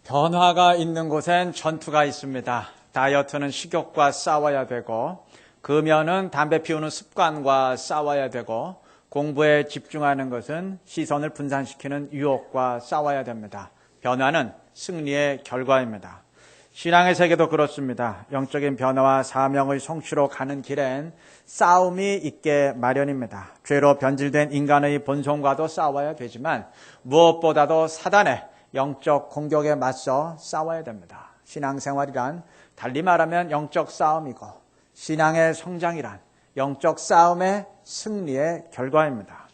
변화가 있는 곳엔 전투가 있습니다. 다이어트는 식욕과 싸워야 되고, 금연은 담배 피우는 습관과 싸워야 되고, 공부에 집중하는 것은 시선을 분산시키는 유혹과 싸워야 됩니다. 변화는 승리의 결과입니다. 신앙의 세계도 그렇습니다. 영적인 변화와 사명의 성취로 가는 길엔 싸움이 있게 마련입니다. 죄로 변질된 인간의 본성과도 싸워야 되지만 무엇보다도 사단의 영적 공격에 맞서 싸워야 됩니다. 신앙생활이란 달리 말하면 영적 싸움이고, 신앙의 성장이란 영적 싸움의 승리의 결과입니다.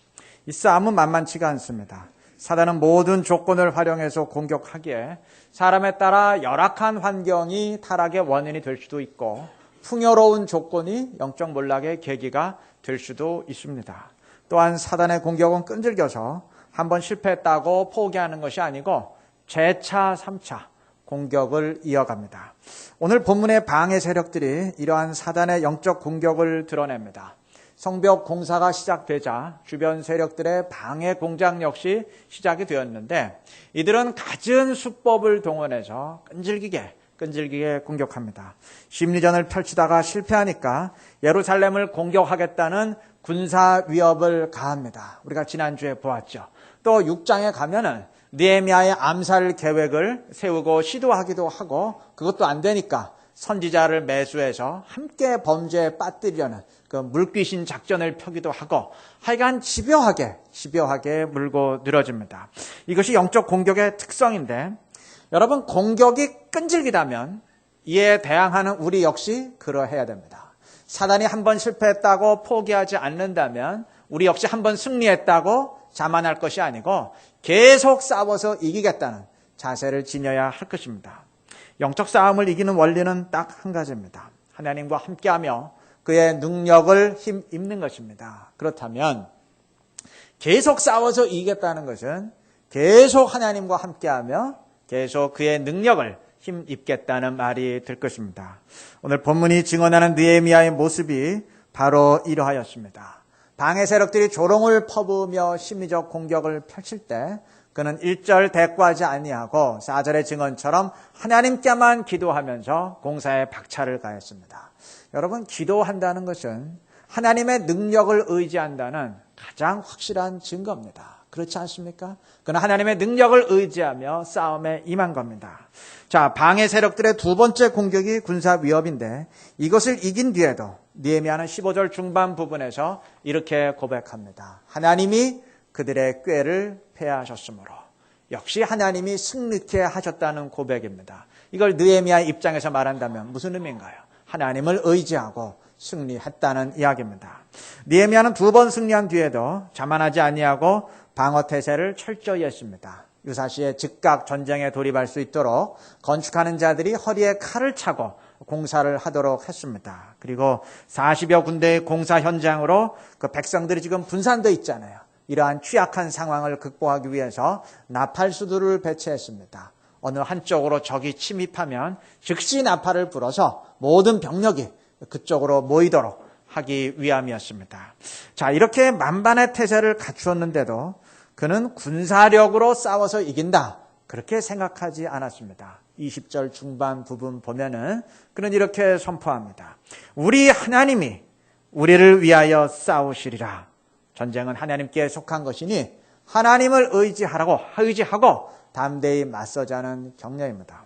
이 싸움은 만만치가 않습니다. 사단은 모든 조건을 활용해서 공격하기에 사람에 따라 열악한 환경이 타락의 원인이 될 수도 있고, 풍요로운 조건이 영적 몰락의 계기가 될 수도 있습니다. 또한 사단의 공격은 끈질겨서 한번 실패했다고 포기하는 것이 아니고 재차 3차 공격을 이어갑니다. 오늘 본문의 방해 세력들이 이러한 사단의 영적 공격을 드러냅니다. 성벽 공사가 시작되자 주변 세력들의 방해 공작 역시 시작이 되었는데, 이들은 갖은 수법을 동원해서 끈질기게 공격합니다. 심리전을 펼치다가 실패하니까 예루살렘을 공격하겠다는 군사 위협을 가합니다. 우리가 지난주에 보았죠. 또 6장에 가면은 느헤미야의 암살 계획을 세우고 시도하기도 하고, 그것도 안 되니까 선지자를 매수해서 함께 범죄에 빠뜨리려는 그 물귀신 작전을 펴기도 하고, 하여간 집요하게 물고 늘어집니다. 이것이 영적 공격의 특성인데, 여러분, 공격이 끈질기다면 이에 대항하는 우리 역시 그러해야 됩니다. 사단이 한번 실패했다고 포기하지 않는다면 우리 역시 한번 승리했다고 자만할 것이 아니고 계속 싸워서 이기겠다는 자세를 지녀야 할 것입니다. 영적 싸움을 이기는 원리는 딱 한 가지입니다. 하나님과 함께하며 그의 능력을 힘입는 것입니다. 그렇다면 계속 싸워서 이기겠다는 것은 계속 하나님과 함께하며 계속 그의 능력을 힘입겠다는 말이 될 것입니다. 오늘 본문이 증언하는 느헤미야의 모습이 바로 이러하였습니다. 방해 세력들이 조롱을 퍼부으며 심리적 공격을 펼칠 때 그는 1절 대꾸하지 아니하고 4절의 증언처럼 하나님께만 기도하면서 공사에 박차를 가했습니다. 여러분, 기도한다는 것은 하나님의 능력을 의지한다는 가장 확실한 증거입니다. 그렇지 않습니까? 그는 하나님의 능력을 의지하며 싸움에 임한 겁니다. 자, 방해 세력들의 두 번째 공격이 군사 위협인데, 이것을 이긴 뒤에도 느헤미야는 15절 중반 부분에서 이렇게 고백합니다. 하나님이 그들의 꾀를 패하셨으므로, 역시 하나님이 승리케 하셨다는 고백입니다. 이걸 느헤미야의 입장에서 말한다면 무슨 의미인가요? 하나님을 의지하고 승리했다는 이야기입니다. 느헤미야는 두 번 승리한 뒤에도 자만하지 아니하고 방어 태세를 철저히 했습니다. 유사시에 즉각 전쟁에 돌입할 수 있도록 건축하는 자들이 허리에 칼을 차고 공사를 하도록 했습니다. 그리고 40여 군데의 공사 현장으로 그 백성들이 지금 분산되어 있잖아요. 이러한 취약한 상황을 극복하기 위해서 나팔수들을 배치했습니다. 어느 한쪽으로 적이 침입하면 즉시 나팔을 불어서 모든 병력이 그쪽으로 모이도록 하기 위함이었습니다. 자, 이렇게 만반의 태세를 갖추었는데도 그는 군사력으로 싸워서 이긴다, 그렇게 생각하지 않았습니다. 20절 중반 부분 보면은 그는 이렇게 선포합니다. 우리 하나님이 우리를 위하여 싸우시리라. 전쟁은 하나님께 속한 것이니 하나님을 의지하고 담대히 맞서자는 격려입니다.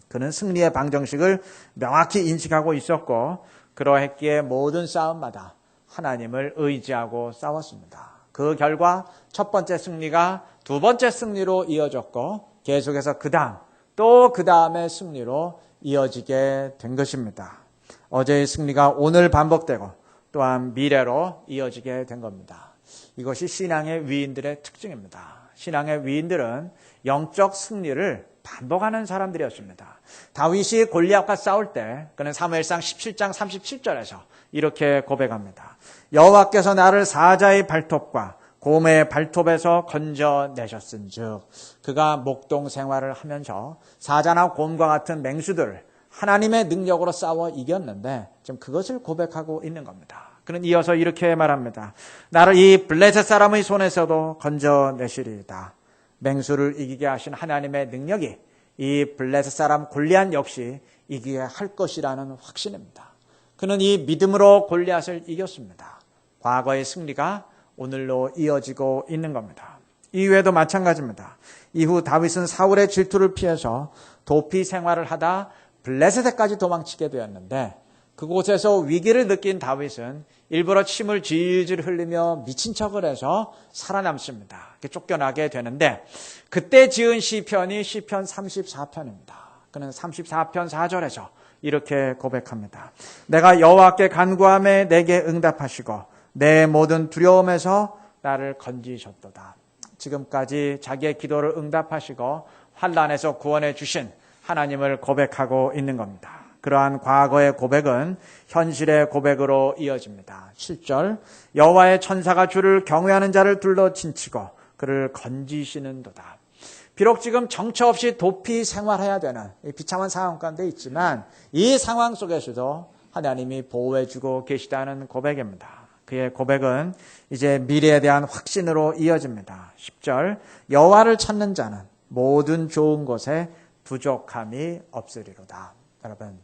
그는 승리의 방정식을 명확히 인식하고 있었고, 그러했기에 모든 싸움마다 하나님을 의지하고 싸웠습니다. 그 결과 첫 번째 승리가 두 번째 승리로 이어졌고, 계속해서 그 다음의 승리로 이어지게 된 것입니다. 어제의 승리가 오늘 반복되고 또한 미래로 이어지게 된 겁니다. 이것이 신앙의 위인들의 특징입니다. 신앙의 위인들은 영적 승리를 반복하는 사람들이었습니다. 다윗이 골리앗과 싸울 때 그는 사무엘상 17장 37절에서 이렇게 고백합니다. 여호와께서 나를 사자의 발톱과 곰의 발톱에서 건져내셨은즉, 그가 목동 생활을 하면서 사자나 곰과 같은 맹수들을 하나님의 능력으로 싸워 이겼는데 지금 그것을 고백하고 있는 겁니다. 그는 이어서 이렇게 말합니다. 나를 이 블레셋 사람의 손에서도 건져내시리이다. 맹수를 이기게 하신 하나님의 능력이 이 블레셋 사람 골리앗 역시 이기게 할 것이라는 확신입니다. 그는 이 믿음으로 골리앗을 이겼습니다. 과거의 승리가 오늘로 이어지고 있는 겁니다. 이후에도 마찬가지입니다. 이후 다윗은 사울의 질투를 피해서 도피 생활을 하다 블레셋에까지 도망치게 되었는데 그곳에서 위기를 느낀 다윗은 일부러 침을 질질 흘리며 미친 척을 해서 살아남습니다. 이렇게 쫓겨나게 되는데 그때 지은 시편이 시편 34편입니다. 그는 34편 4절에서 이렇게 고백합니다. 내가 여호와께 간구하매 내게 응답하시고 내 모든 두려움에서 나를 건지셨도다. 지금까지 자기의 기도를 응답하시고 환난에서 구원해 주신 하나님을 고백하고 있는 겁니다. 그러한 과거의 고백은 현실의 고백으로 이어집니다. 7절 여호와의 천사가 주를 경외하는 자를 둘러 진치고 그를 건지시는도다. 비록 지금 정처 없이 도피 생활해야 되는 비참한 상황 가운데 있지만 이 상황 속에서도 하나님이 보호해주고 계시다는 고백입니다. 그의 고백은 이제 미래에 대한 확신으로 이어집니다. 10절 여호와를 찾는 자는 모든 좋은 것에 부족함이 없으리로다. 여러분,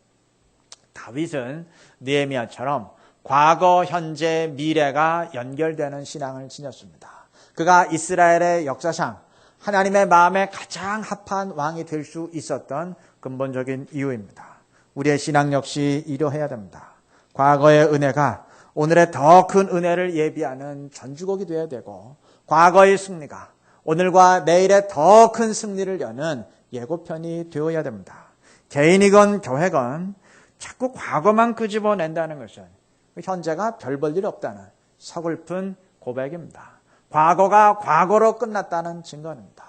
다윗은 느헤미야처럼 과거, 현재, 미래가 연결되는 신앙을 지녔습니다. 그가 이스라엘의 역사상 하나님의 마음에 가장 합한 왕이 될 수 있었던 근본적인 이유입니다. 우리의 신앙 역시 이러해야 됩니다. 과거의 은혜가 오늘의 더 큰 은혜를 예비하는 전주곡이 되어야 되고 과거의 승리가 오늘과 내일의 더 큰 승리를 여는 예고편이 되어야 됩니다. 개인이건 교회건 자꾸 과거만 끄집어낸다는 것은 현재가 별 볼 일 없다는 서글픈 고백입니다. 과거가 과거로 끝났다는 증거입니다.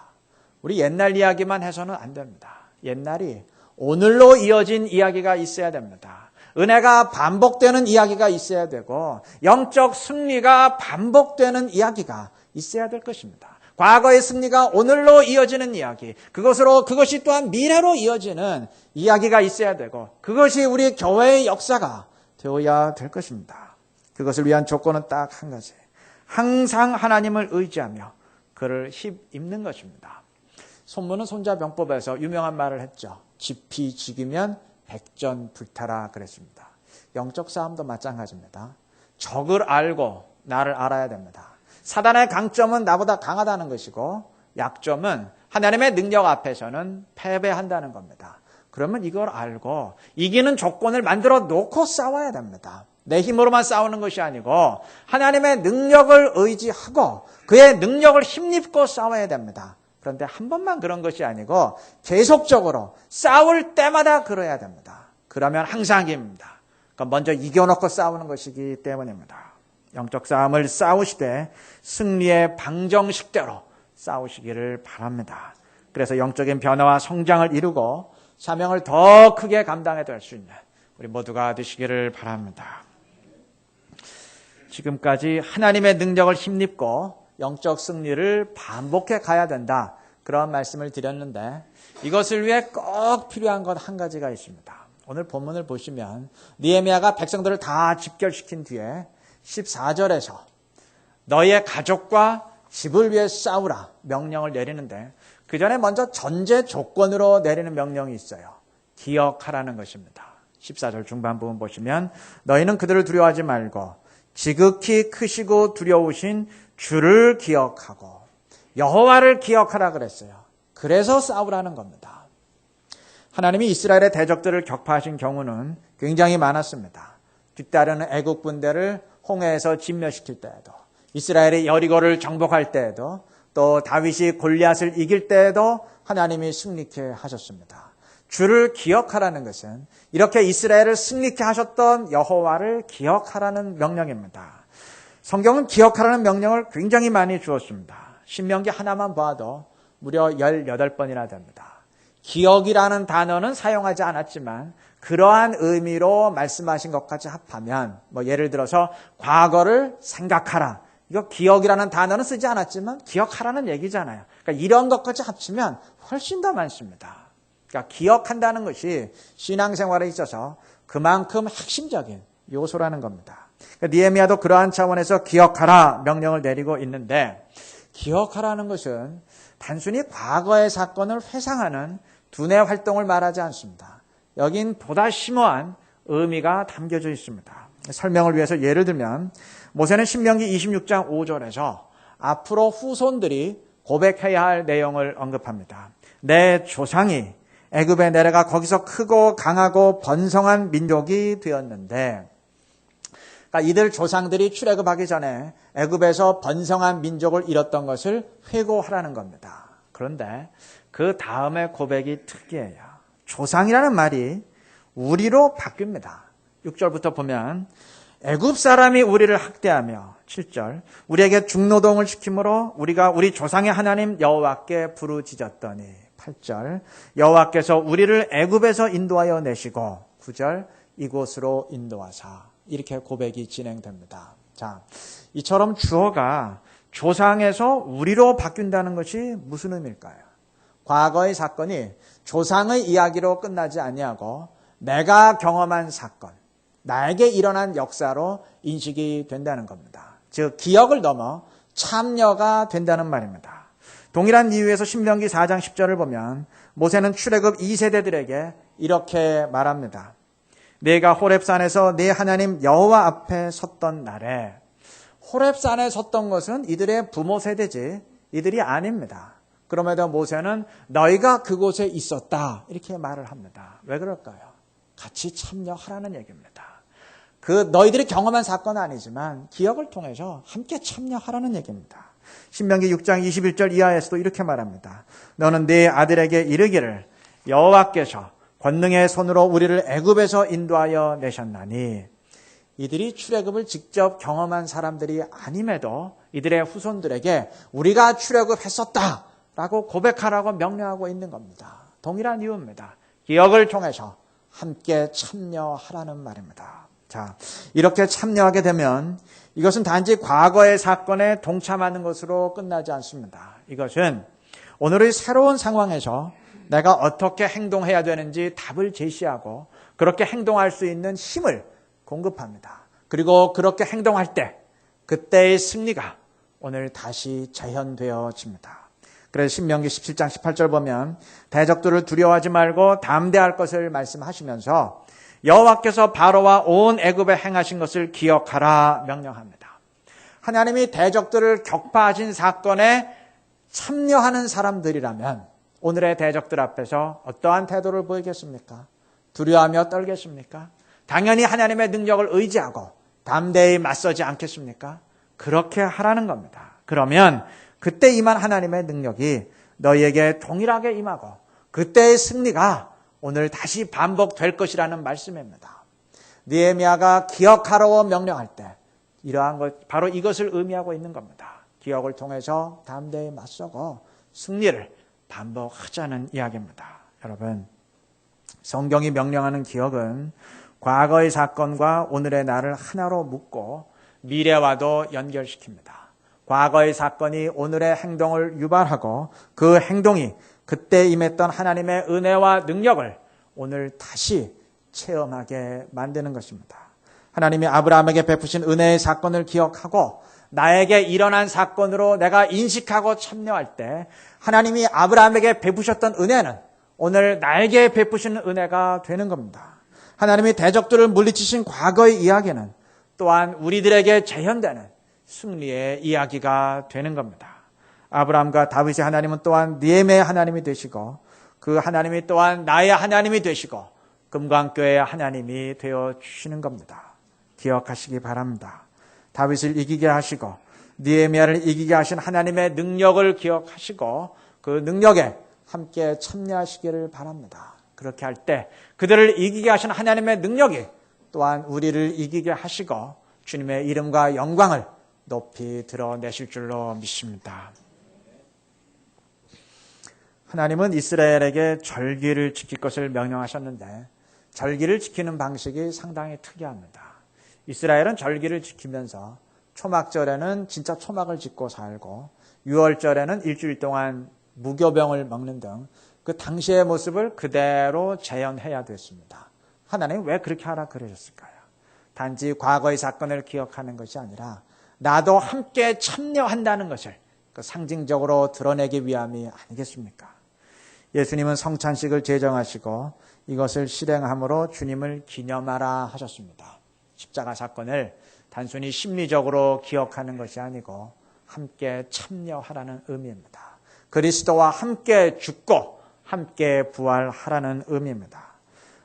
우리 옛날 이야기만 해서는 안 됩니다. 옛날이 오늘로 이어진 이야기가 있어야 됩니다. 은혜가 반복되는 이야기가 있어야 되고 영적 승리가 반복되는 이야기가 있어야 될 것입니다. 과거의 승리가 오늘로 이어지는 이야기, 그것이 또한 미래로 이어지는 이야기가 있어야 되고 그것이 우리 교회의 역사가 되어야 될 것입니다. 그것을 위한 조건은 딱 한 가지. 항상 하나님을 의지하며 그를 힘입는 것입니다. 손문은 손자병법에서 유명한 말을 했죠. 지피지기면 백전불타라 그랬습니다. 영적 싸움도 마찬가지입니다. 적을 알고 나를 알아야 됩니다. 사단의 강점은 나보다 강하다는 것이고 약점은 하나님의 능력 앞에서는 패배한다는 겁니다. 그러면 이걸 알고 이기는 조건을 만들어 놓고 싸워야 됩니다. 내 힘으로만 싸우는 것이 아니고 하나님의 능력을 의지하고 그의 능력을 힘입고 싸워야 됩니다. 그런데 한 번만 그런 것이 아니고 계속적으로 싸울 때마다 그래야 됩니다. 그러면 항상 이깁니다. 그러니까 먼저 이겨놓고 싸우는 것이기 때문입니다. 영적 싸움을 싸우시되 승리의 방정식대로 싸우시기를 바랍니다. 그래서 영적인 변화와 성장을 이루고 사명을 더 크게 감당해 될 수 있는 우리 모두가 되시기를 바랍니다. 지금까지 하나님의 능력을 힘입고 영적 승리를 반복해 가야 된다. 그런 말씀을 드렸는데 이것을 위해 꼭 필요한 것 한 가지가 있습니다. 오늘 본문을 보시면 느헤미야가 백성들을 다 집결시킨 뒤에 14절에서 너희의 가족과 집을 위해 싸우라 명령을 내리는데 그 전에 먼저 전제 조건으로 내리는 명령이 있어요. 기억하라는 것입니다. 14절 중반 부분 보시면 너희는 그들을 두려워하지 말고 지극히 크시고 두려우신 주를 기억하고 여호와를 기억하라 그랬어요. 그래서 싸우라는 겁니다. 하나님이 이스라엘의 대적들을 격파하신 경우는 굉장히 많았습니다. 뒤따르는 애국 군대를 홍해에서 진멸시킬 때에도 이스라엘이 여리고를 정복할 때에도 또 다윗이 골리앗을 이길 때에도 하나님이 승리케 하셨습니다. 주를 기억하라는 것은 이렇게 이스라엘을 승리케 하셨던 여호와를 기억하라는 명령입니다. 성경은 기억하라는 명령을 굉장히 많이 주었습니다. 신명기 하나만 봐도 무려 18번이나 됩니다. 기억이라는 단어는 사용하지 않았지만 그러한 의미로 말씀하신 것까지 합하면 예를 들어서 과거를 생각하라. 이거 기억이라는 단어는 쓰지 않았지만 기억하라는 얘기잖아요. 그러니까 이런 것까지 합치면 훨씬 더 많습니다. 그러니까 기억한다는 것이 신앙생활에 있어서 그만큼 핵심적인 요소라는 겁니다. 그러니까 느헤미야도 그러한 차원에서 기억하라 명령을 내리고 있는데 기억하라는 것은 단순히 과거의 사건을 회상하는 두뇌 활동을 말하지 않습니다. 여긴 보다 심오한 의미가 담겨져 있습니다. 설명을 위해서 예를 들면 모세는 신명기 26장 5절에서 앞으로 후손들이 고백해야 할 내용을 언급합니다. 내 조상이 애굽에 내려가 거기서 크고 강하고 번성한 민족이 되었는데, 그러니까 이들 조상들이 출애굽하기 전에 애굽에서 번성한 민족을 잃었던 것을 회고하라는 겁니다. 그런데 그 다음에 고백이 특이해요. 조상이라는 말이 우리로 바뀝니다. 6절부터 보면 애굽 사람이 우리를 학대하며 7절 우리에게 중노동을 시키므로 우리가 우리 조상의 하나님 여호와께 부르짖었더니 8절 여호와께서 우리를 애굽에서 인도하여 내시고 9절 이곳으로 인도하사 이렇게 고백이 진행됩니다. 자, 이처럼 주어가 조상에서 우리로 바뀐다는 것이 무슨 의미일까요? 과거의 사건이 조상의 이야기로 끝나지 아니하고 내가 경험한 사건, 나에게 일어난 역사로 인식이 된다는 겁니다. 즉 기억을 넘어 참여가 된다는 말입니다. 동일한 이유에서 신명기 4장 10절을 보면 모세는 출애굽 2세대들에게 이렇게 말합니다. 내가 호렙산에서 네 하나님 여호와 앞에 섰던 날에, 호렙산에 섰던 것은 이들의 부모 세대지 이들이 아닙니다. 그럼에도 모세는 너희가 그곳에 있었다 이렇게 말을 합니다. 왜 그럴까요? 같이 참여하라는 얘기입니다. 그 너희들이 경험한 사건은 아니지만 기억을 통해서 함께 참여하라는 얘기입니다. 신명기 6장 21절 이하에서도 이렇게 말합니다. 너는 네 아들에게 이르기를 여호와께서 권능의 손으로 우리를 애굽에서 인도하여 내셨나니, 이들이 출애굽을 직접 경험한 사람들이 아님에도 이들의 후손들에게 우리가 출애굽했었다라고 고백하라고 명령하고 있는 겁니다. 동일한 이유입니다. 기억을 통해서 함께 참여하라는 말입니다. 자, 이렇게 참여하게 되면 이것은 단지 과거의 사건에 동참하는 것으로 끝나지 않습니다. 이것은 오늘의 새로운 상황에서 내가 어떻게 행동해야 되는지 답을 제시하고 그렇게 행동할 수 있는 힘을 공급합니다. 그리고 그렇게 행동할 때 그때의 승리가 오늘 다시 재현되어집니다. 그래서 신명기 17장 18절 보면 대적들을 두려워하지 말고 담대할 것을 말씀하시면서 여호와께서 바로와 온 애굽에 행하신 것을 기억하라 명령합니다. 하나님이 대적들을 격파하신 사건에 참여하는 사람들이라면 오늘의 대적들 앞에서 어떠한 태도를 보이겠습니까? 두려워하며 떨겠습니까? 당연히 하나님의 능력을 의지하고 담대히 맞서지 않겠습니까? 그렇게 하라는 겁니다. 그러면 그때 임한 하나님의 능력이 너희에게 동일하게 임하고 그때의 승리가 오늘 다시 반복될 것이라는 말씀입니다. 느헤미야가 기억하라고 명령할 때 이러한 것, 바로 이것을 의미하고 있는 겁니다. 기억을 통해서 담대히 맞서고 승리를 반복하자는 이야기입니다. 여러분, 성경이 명령하는 기억은 과거의 사건과 오늘의 나를 하나로 묶고 미래와도 연결시킵니다. 과거의 사건이 오늘의 행동을 유발하고 그 행동이 그때 임했던 하나님의 은혜와 능력을 오늘 다시 체험하게 만드는 것입니다. 하나님이 아브라함에게 베푸신 은혜의 사건을 기억하고 나에게 일어난 사건으로 내가 인식하고 참여할 때 하나님이 아브라함에게 베푸셨던 은혜는 오늘 나에게 베푸시는 은혜가 되는 겁니다. 하나님이 대적들을 물리치신 과거의 이야기는 또한 우리들에게 재현되는 승리의 이야기가 되는 겁니다. 아브라함과 다윗의 하나님은 또한 느헤미야의 하나님이 되시고 그 하나님이 또한 나의 하나님이 되시고 금광교회의 하나님이 되어주시는 겁니다. 기억하시기 바랍니다. 다윗을 이기게 하시고 느헤미야를 이기게 하신 하나님의 능력을 기억하시고 그 능력에 함께 참여하시기를 바랍니다. 그렇게 할 때 그들을 이기게 하신 하나님의 능력이 또한 우리를 이기게 하시고 주님의 이름과 영광을 높이 드러내실 줄로 믿습니다. 하나님은 이스라엘에게 절기를 지킬 것을 명령하셨는데 절기를 지키는 방식이 상당히 특이합니다. 이스라엘은 절기를 지키면서 초막절에는 진짜 초막을 짓고 살고 6월절에는 일주일 동안 무교병을 먹는 등 그 당시의 모습을 그대로 재현해야 됐습니다. 하나님은 왜 그렇게 하라 그러셨을까요? 단지 과거의 사건을 기억하는 것이 아니라 나도 함께 참여한다는 것을 그 상징적으로 드러내기 위함이 아니겠습니까? 예수님은 성찬식을 제정하시고 이것을 실행함으로 주님을 기념하라 하셨습니다. 십자가 사건을 단순히 심리적으로 기억하는 것이 아니고 함께 참여하라는 의미입니다. 그리스도와 함께 죽고 함께 부활하라는 의미입니다.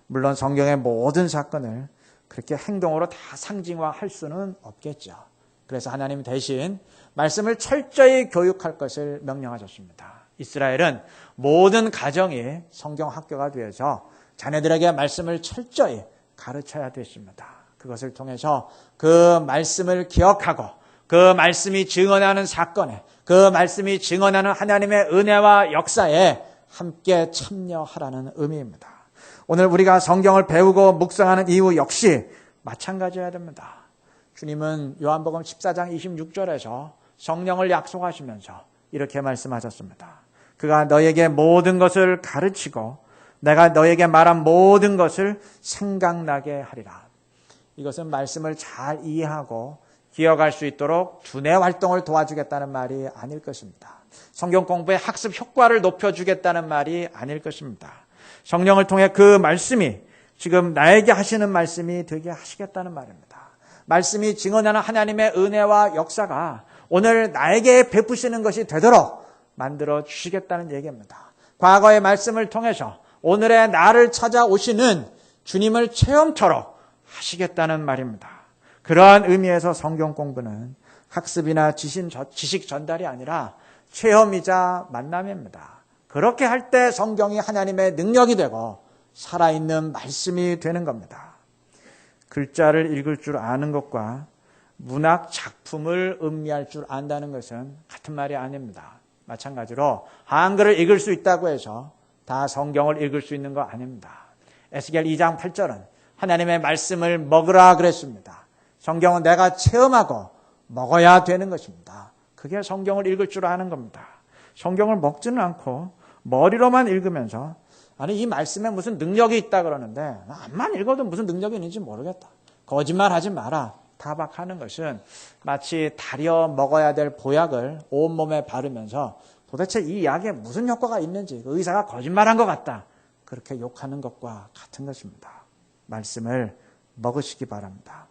물론 성경의 모든 사건을 그렇게 행동으로 다 상징화할 수는 없겠죠. 그래서 하나님 대신 말씀을 철저히 교육할 것을 명령하셨습니다. 이스라엘은 모든 가정이 성경 학교가 되어서 자녀들에게 말씀을 철저히 가르쳐야 됐습니다. 그것을 통해서 그 말씀을 기억하고 그 말씀이 증언하는 사건에, 그 말씀이 증언하는 하나님의 은혜와 역사에 함께 참여하라는 의미입니다. 오늘 우리가 성경을 배우고 묵상하는 이유 역시 마찬가지여야 됩니다. 주님은 요한복음 14장 26절에서 성령을 약속하시면서 이렇게 말씀하셨습니다. 그가 너에게 모든 것을 가르치고 내가 너에게 말한 모든 것을 생각나게 하리라. 이것은 말씀을 잘 이해하고 기억할 수 있도록 두뇌 활동을 도와주겠다는 말이 아닐 것입니다. 성경 공부의 학습 효과를 높여주겠다는 말이 아닐 것입니다. 성령을 통해 그 말씀이 지금 나에게 하시는 말씀이 되게 하시겠다는 말입니다. 말씀이 증언하는 하나님의 은혜와 역사가 오늘 나에게 베푸시는 것이 되도록 만들어 주시겠다는 얘기입니다. 과거의 말씀을 통해서 오늘의 나를 찾아오시는 주님을 체험토록 하시겠다는 말입니다. 그러한 의미에서 성경 공부는 학습이나 지식 전달이 아니라 체험이자 만남입니다. 그렇게 할 때 성경이 하나님의 능력이 되고 살아있는 말씀이 되는 겁니다. 글자를 읽을 줄 아는 것과 문학 작품을 음미할 줄 안다는 것은 같은 말이 아닙니다. 마찬가지로 한글을 읽을 수 있다고 해서 다 성경을 읽을 수 있는 거 아닙니다. 에스겔 2장 8절은 하나님의 말씀을 먹으라 그랬습니다. 성경은 내가 체험하고 먹어야 되는 것입니다. 그게 성경을 읽을 줄 아는 겁니다. 성경을 먹지는 않고 머리로만 읽으면서 아니 이 말씀에 무슨 능력이 있다 그러는데 암만 읽어도 무슨 능력이 있는지 모르겠다. 거짓말하지 마라. 타박하는 것은 마치 다려 먹어야 될 보약을 온몸에 바르면서 도대체 이 약에 무슨 효과가 있는지 의사가 거짓말한 것 같다. 그렇게 욕하는 것과 같은 것입니다. 말씀을 먹으시기 바랍니다.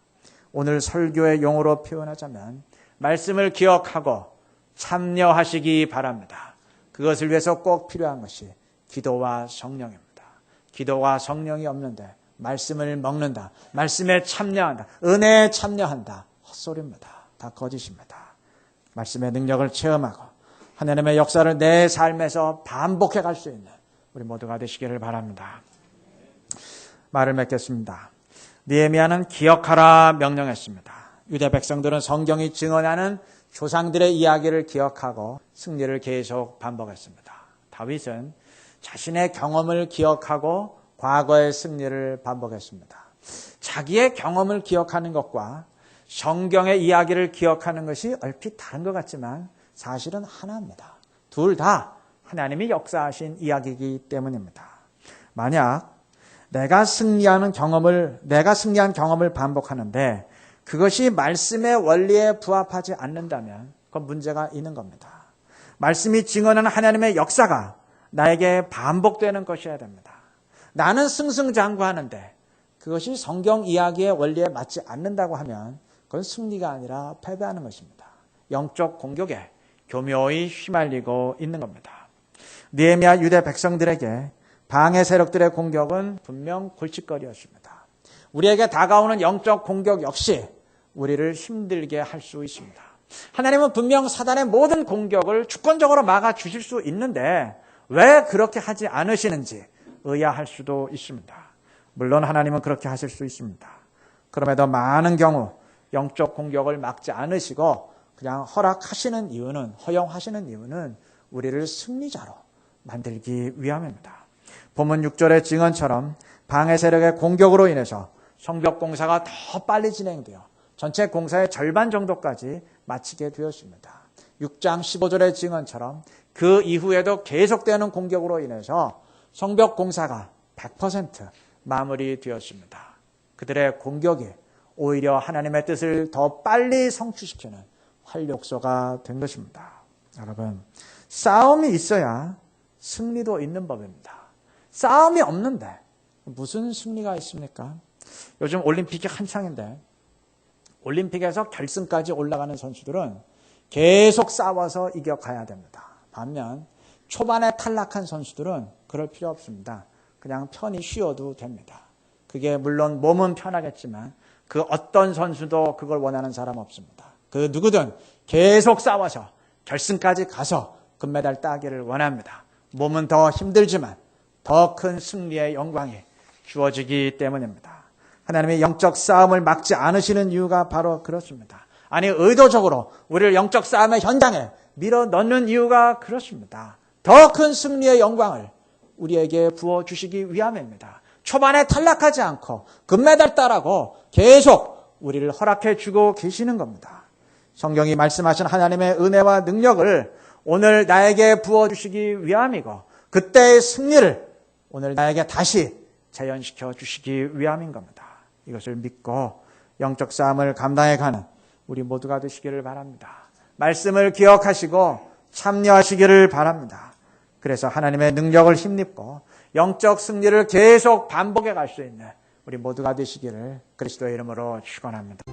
오늘 설교의 용어로 표현하자면 말씀을 기억하고 참여하시기 바랍니다. 그것을 위해서 꼭 필요한 것이 기도와 성령입니다. 기도와 성령이 없는데 말씀을 먹는다. 말씀에 참여한다. 은혜에 참여한다. 헛소리입니다. 다 거짓입니다. 말씀의 능력을 체험하고 하나님의 역사를 내 삶에서 반복해 갈 수 있는 우리 모두가 되시기를 바랍니다. 말을 맺겠습니다. 느헤미야는 기억하라 명령했습니다. 유대 백성들은 성경이 증언하는 조상들의 이야기를 기억하고 승리를 계속 반복했습니다. 다윗은 자신의 경험을 기억하고 과거의 승리를 반복했습니다. 자기의 경험을 기억하는 것과 성경의 이야기를 기억하는 것이 얼핏 다른 것 같지만 사실은 하나입니다. 둘 다 하나님이 역사하신 이야기이기 때문입니다. 만약 내가 승리한 경험을 반복하는데 그것이 말씀의 원리에 부합하지 않는다면 그건 문제가 있는 겁니다. 말씀이 증언하는 하나님의 역사가 나에게 반복되는 것이어야 됩니다. 나는 승승장구하는데 그것이 성경 이야기의 원리에 맞지 않는다고 하면 그건 승리가 아니라 패배하는 것입니다. 영적 공격에 교묘히 휘말리고 있는 겁니다. 느헤미야 유대 백성들에게 방해 세력들의 공격은 분명 골칫거리였습니다. 우리에게 다가오는 영적 공격 역시 우리를 힘들게 할 수 있습니다. 하나님은 분명 사단의 모든 공격을 주권적으로 막아주실 수 있는데 왜 그렇게 하지 않으시는지 의아할 수도 있습니다. 물론 하나님은 그렇게 하실 수 있습니다. 그럼에도 많은 경우 영적 공격을 막지 않으시고 그냥 허용하시는 이유는 우리를 승리자로 만들기 위함입니다. 본문 6절의 증언처럼 방해 세력의 공격으로 인해서 성벽 공사가 더 빨리 진행되어 전체 공사의 절반 정도까지 마치게 되었습니다. 6장 15절의 증언처럼 그 이후에도 계속되는 공격으로 인해서 성벽 공사가 100% 마무리되었습니다. 그들의 공격이 오히려 하나님의 뜻을 더 빨리 성취시키는 활력소가 된 것입니다. 여러분, 싸움이 있어야 승리도 있는 법입니다. 싸움이 없는데 무슨 승리가 있습니까? 요즘 올림픽이 한창인데 올림픽에서 결승까지 올라가는 선수들은 계속 싸워서 이겨가야 됩니다. 반면 초반에 탈락한 선수들은 그럴 필요 없습니다. 그냥 편히 쉬어도 됩니다. 그게 물론 몸은 편하겠지만 그 어떤 선수도 그걸 원하는 사람 없습니다. 그 누구든 계속 싸워서 결승까지 가서 금메달 따기를 원합니다. 몸은 더 힘들지만 더 큰 승리의 영광이 주어지기 때문입니다. 하나님의 영적 싸움을 막지 않으시는 이유가 바로 그렇습니다. 아니 의도적으로 우리를 영적 싸움의 현장에 밀어넣는 이유가 그렇습니다. 더 큰 승리의 영광을 우리에게 부어주시기 위함입니다. 초반에 탈락하지 않고 금메달 따라고 계속 우리를 허락해 주고 계시는 겁니다. 성경이 말씀하신 하나님의 은혜와 능력을 오늘 나에게 부어주시기 위함이고 그때의 승리를 오늘 나에게 다시 재현시켜 주시기 위함인 겁니다. 이것을 믿고 영적 싸움을 감당해 가는 우리 모두가 되시기를 바랍니다. 말씀을 기억하시고 참여하시기를 바랍니다. 그래서 하나님의 능력을 힘입고 영적 승리를 계속 반복해 갈 수 있는 우리 모두가 되시기를 그리스도의 이름으로 축원합니다.